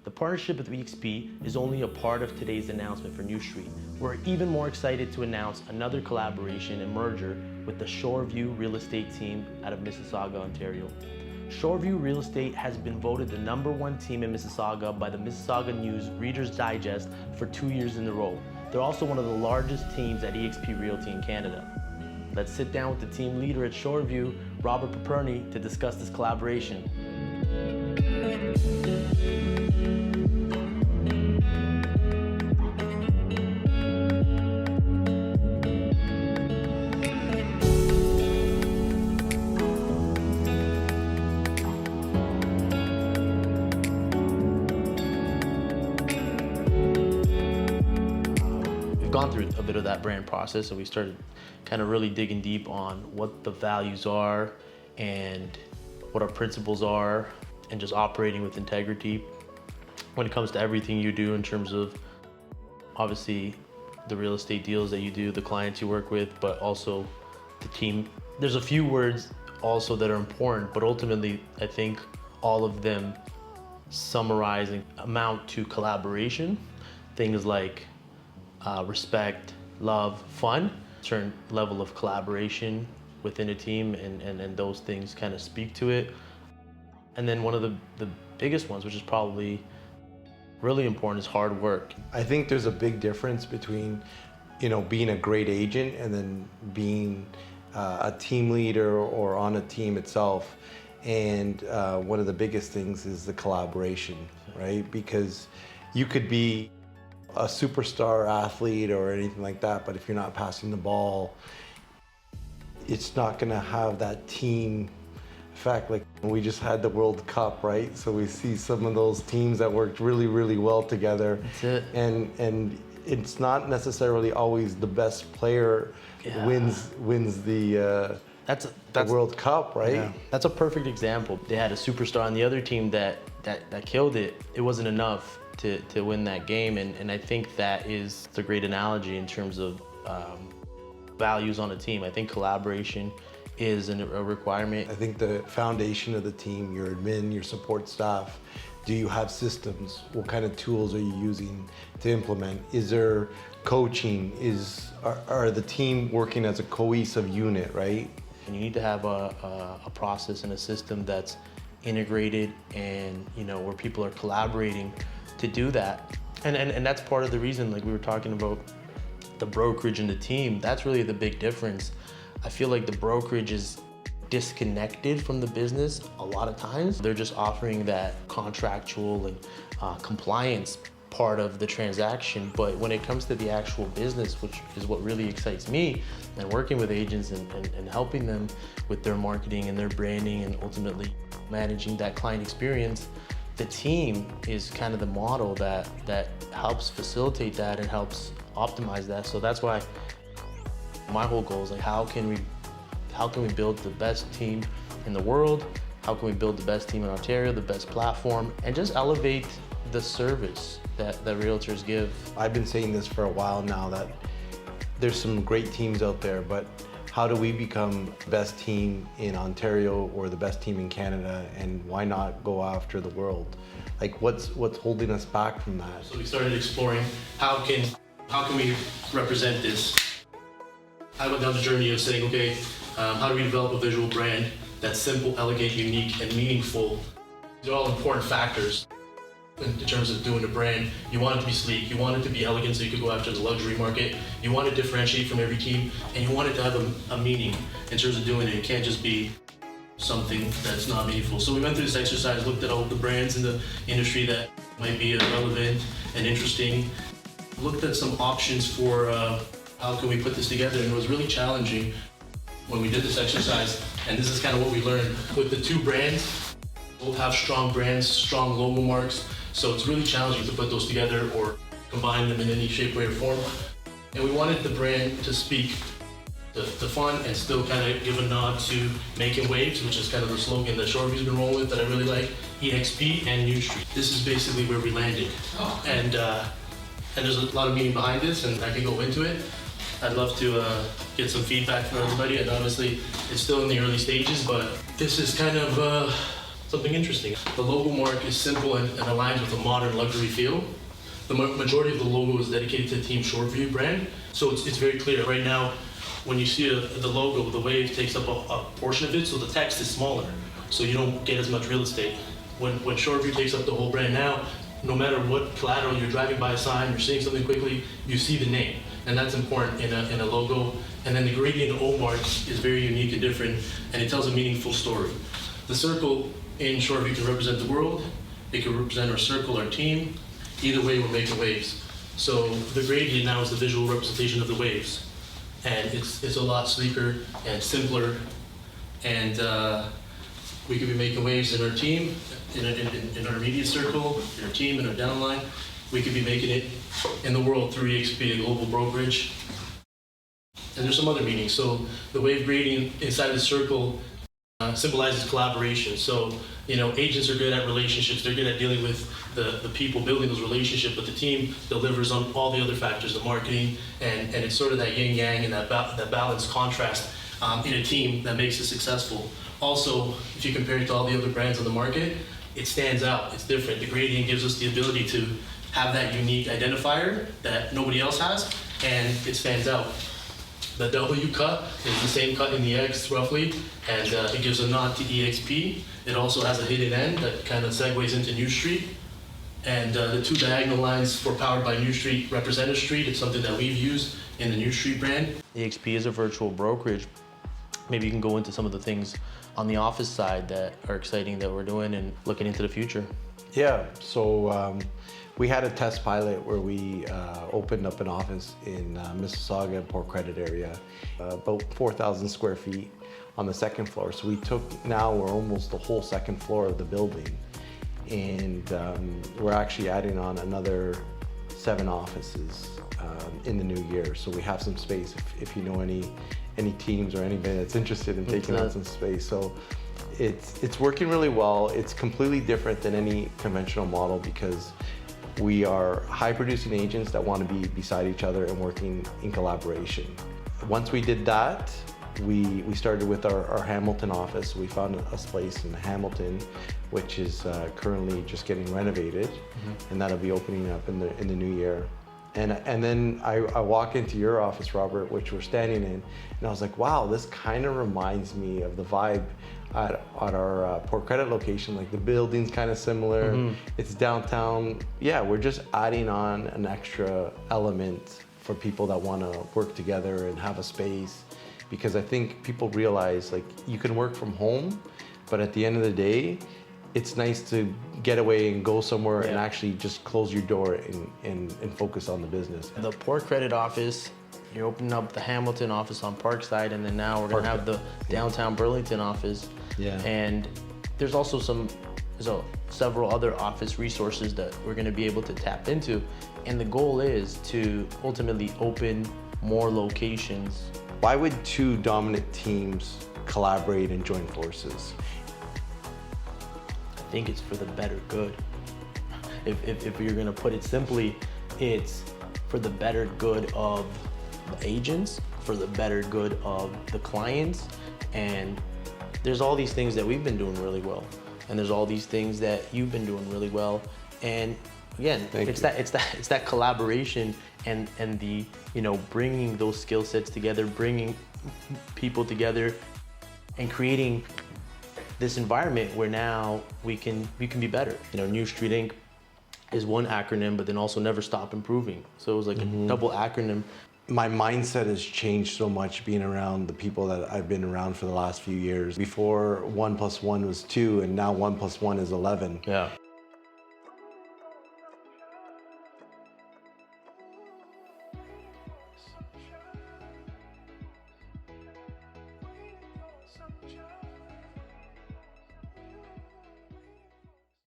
The partnership with EXP is only a part of today's announcement for New Street. We're even more excited to announce another collaboration and merger with the Shoreview Real Estate team out of Mississauga, Ontario. Shoreview Real Estate has been voted the #1 team in Mississauga by the Mississauga News Readers Digest for 2 years in a row. They're also one of the largest teams at EXP Realty in Canada. Let's sit down with the team leader at Shoreview, Robert Piperni, to discuss this collaboration. We've gone through a bit of that brand process, so we started kind of really digging deep on what the values are and what our principles are, and just operating with integrity when it comes to everything you do in terms of obviously the real estate deals that you do, the clients you work with, but also the team. There's a few words also that are important, but ultimately I think all of them summarizing amount to collaboration. Things like respect, love, fun, certain level of collaboration within a team, and those things kind of speak to it. And then one of the biggest ones, which is probably really important, is hard work. I think there's a big difference between, being a great agent and then being a team leader or on a team itself. And one of the biggest things is the collaboration, right? Because you could be a superstar athlete or anything like that, but if you're not passing the ball, it's not gonna have that team effect. Like, we just had the World Cup, right? So we see some of those teams that worked really, really well together. That's it. And it's not necessarily always the best player wins the World Cup, right? Yeah. That's a perfect example. They had a superstar on the other team that killed it. It wasn't enough to win that game, and I think that is a great analogy in terms of values on a team. I think collaboration is a requirement. I think the foundation of the team, your admin, your support staff, do you have systems? What kind of tools are you using to implement? Is there coaching? Are the team working as a cohesive unit, right? And you need to have a process and a system that's integrated, and where people are collaborating to do that. And that's part of the reason, like we were talking about the brokerage and the team, that's really the big difference. I feel like the brokerage is disconnected from the business a lot of times. They're just offering that contractual and compliance part of the transaction. But when it comes to the actual business, which is what really excites me, and working with agents and helping them with their marketing and their branding and ultimately managing that client experience, the team is kind of the model that helps facilitate that and helps optimize that. So that's why my whole goal is, like, how can we build the best team in the world? How can we build the best team in Ontario, the best platform, and just elevate the service that realtors give? I've been saying this for a while now, that there's some great teams out there, but how do we become the best team in Ontario or the best team in Canada, and why not go after the world? Like, what's holding us back from that? So we started exploring how can we represent this. I went down the journey of saying, okay, how do we develop a visual brand that's simple, elegant, unique, and meaningful? These are all important factors in terms of doing a brand. You want it to be sleek, you want it to be elegant so you could go after the luxury market, you want to differentiate from every team, and you want it to have a meaning in terms of doing it. It can't just be something that's not meaningful. So we went through this exercise, looked at all the brands in the industry that might be relevant and interesting, looked at some options for how can we put this together, and it was really challenging when we did this exercise. And this is kind of what we learned. With the two brands, both have strong brands, strong logo marks, so it's really challenging to put those together or combine them in any shape, way, or form. And we wanted the brand to speak the fun and still kind of give a nod to making waves, which is kind of the slogan that Shoreview's been rolling with that I really like, EXP and New Street. This is basically where we landed. And there's a lot of meaning behind this, and I can go into it. I'd love to get some feedback from everybody, and honestly, it's still in the early stages, but this is kind of something interesting. The logo mark is simple and aligns with a modern luxury feel. The majority of the logo is dedicated to the team Shoreview brand, so it's very clear. Right now, when you see the logo, the wave takes up a portion of it, so the text is smaller, so you don't get as much real estate. When Shoreview takes up the whole brand now, no matter what collateral, you're driving by a sign, you're seeing something quickly, you see the name, and that's important in a logo. And then the gradient O mark is very unique and different, and it tells a meaningful story. The circle in Shoreview can represent the world, it can represent our circle, our team. Either way, we're making waves. So the gradient now is the visual representation of the waves, and it's a lot sleeker and simpler, and we could be making waves in our team, in our immediate circle, in our team, in our downline. We could be making it in the world through EXP, a global brokerage. And there's some other meanings. So the wave gradient inside the circle symbolizes collaboration. So, agents are good at relationships. They're good at dealing with the people building those relationships, but the team delivers on all the other factors, the marketing, and it's sort of that yin yang and that balanced contrast in a team that makes it successful. Also, if you compare it to all the other brands on the market, it stands out, it's different. The gradient gives us the ability to have that unique identifier that nobody else has, and it stands out. The W cut is the same cut in the X roughly, and it gives a nod to EXP. It also has a hidden end that kind of segues into New Street. And the two diagonal lines for Powered by New Street represent a street. It's something that we've used in the New Street brand. EXP is a virtual brokerage. Maybe you can go into some of the things on the office side that are exciting that we're doing and looking into the future. Yeah, so we had a test pilot where we opened up an office in Mississauga, Port Credit area, about 4,000 square feet on the second floor. So now we're almost the whole second floor of the building. And we're actually adding on another 7 offices in the new year. So we have some space if you know any teams or anybody that's interested in taking on some space. So it's working really well. It's completely different than any conventional model because we are high producing agents that want to be beside each other and working in collaboration. Once we did that, we started with our Hamilton office. We found a space in Hamilton, which is currently just getting renovated, and that'll be opening up in the new year. And then I walk into your office, Robert, which we're standing in, and I was like, wow, this kind of reminds me of the vibe at our Port Credit location. Like the building's kind of similar. It's downtown. Yeah, we're just adding on an extra element for people that want to work together and have a space. Because I think people realize like you can work from home, but at the end of the day, it's nice to get away and go somewhere and actually just close your door and focus on the business. The Port Credit office, you're opening up the Hamilton office on Parkside, and then now we're gonna have the downtown Burlington office. Yeah. And there's also several other office resources that we're gonna be able to tap into. And the goal is to ultimately open more locations. Why would 2 dominant teams collaborate and join forces? I think it's for the better good. If you're gonna put it simply, it's for the better good of the agents, for the better good of the clients, and there's all these things that we've been doing really well, and there's all these things that you've been doing really well, and again, it's that collaboration and the bringing those skill sets together, bringing people together, and creating this environment where now we can be better. New Street Inc. is one acronym, but then also Never Stop Improving. So it was like a double acronym. My mindset has changed so much being around the people that I've been around for the last few years. Before 1 + 1 was 2, and now 1 + 1 is 11. Yeah.